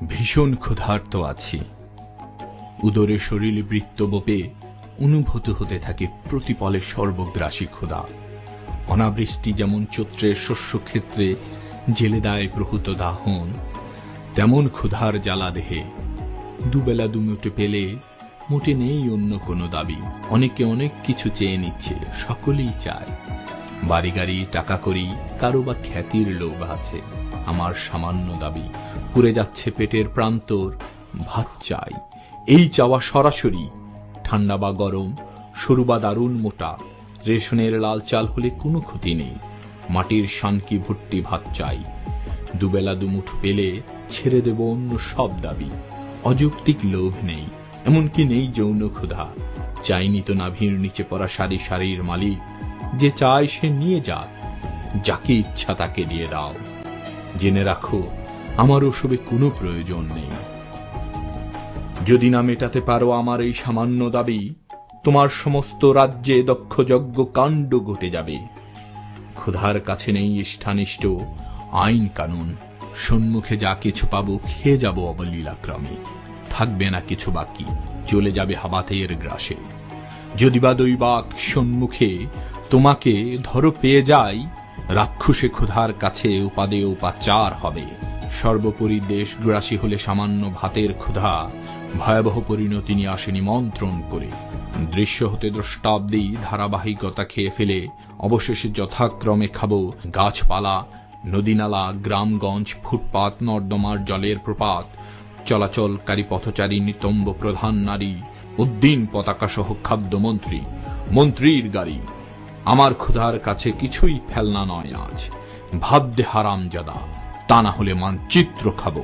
ভীষণ ক্ষুধার্ত আছি। উদরে শরীরে বৃত্তবোপে অনুভূত হতে থাকে প্রতিপলে সর্বগ্রাসী ক্ষুধা। অনাবৃষ্টি যেমন চৈত্রের শস্যক্ষেত্রে জেলে দেয় প্রহূত দাহন, তেমন ক্ষুধার জ্বালা দেহে। দুবেলা দুমুঠো পেলে মোটে নেই অন্য কোনো দাবি। অনেকে অনেক কিছু চেয়ে নিচ্ছে, সকলেই চায়। বাড়ি গাড়ি টাকা করি, কারো বা খ্যাতির লোভ আছে। আমার সামান্য দাবি, পুড়ে যাচ্ছে পেটের প্রান্তর, ভাত চাই। এই চাওয়া সরাসরি, ঠান্ডা বা গরম, সরু বা দারুণ মোটা। রেশনের লাল চাল হলে কোনো ক্ষতি নেই, মাটির শানকি ভর্তি ভাত চাই। দুবেলা দুমুঠো পেলে ছেড়ে দেব অন্য সব দাবি। অযৌক্তিক লোভ নেই, এমনকি নেই যৌন ক্ষুধা। চাইনি তো নাভির নিচে পড়া সারি সারির মালিক, যে চায় সে নিয়ে যাক, যাকে ইচ্ছা তাকে দিয়ে দাও। জেনে রাখো, আমার ওসবে কোনো প্রয়োজন নেই। যদি না মেটাতে পারো আমার এই সামান্য দাবি, তোমার সমস্ত রাজ্যে দক্ষযজ্ঞ কাণ্ড ঘটে যাবে। ক্ষুধার কাছে নেই ইষ্ঠানিষ্ট আইন কানুন। সম্মুখে যা কিছু পাবো খেয়ে যাব অবলীলাক্রমে। থাকবে না কিছু বাকি, চলে যাবে হাবাতের গ্রাসে। যদি বা দৈবাক সম্মুখে তোমাকে ধরো পেয়ে যাই, রাক্ষসে ক্ষুধার কাছে উপাদেয় উপাচার হবে। সর্বোপরি দেশগ্রাসী হলে সামান্য ভাতের ক্ষুধা ভয়াবহ পরিণতি নিয়ে আসে নিমন্ত্রণ করে। দৃশ্য হতে দ্রষ্টাব্দী ধারাবাহিকতা খেয়ে ফেলে অবশেষে যথাক্রমে খাবো গাছপালা, নদীনালা, গ্রামগঞ্জ, ফুটপাত, নর্দমার জলের প্রপাত, চলাচলকারী পথচারী, নিতম্ব প্রধান নারী, উদ্দিন পতাকা সহ খাদ্যমন্ত্রী, মন্ত্রীর গাড়ি। আমার ক্ষুধার কাছে কিছুই ফেলনা নয় আজ। ভাত দে হারামজাদা, তা না হলে মানচিত্র খাবো।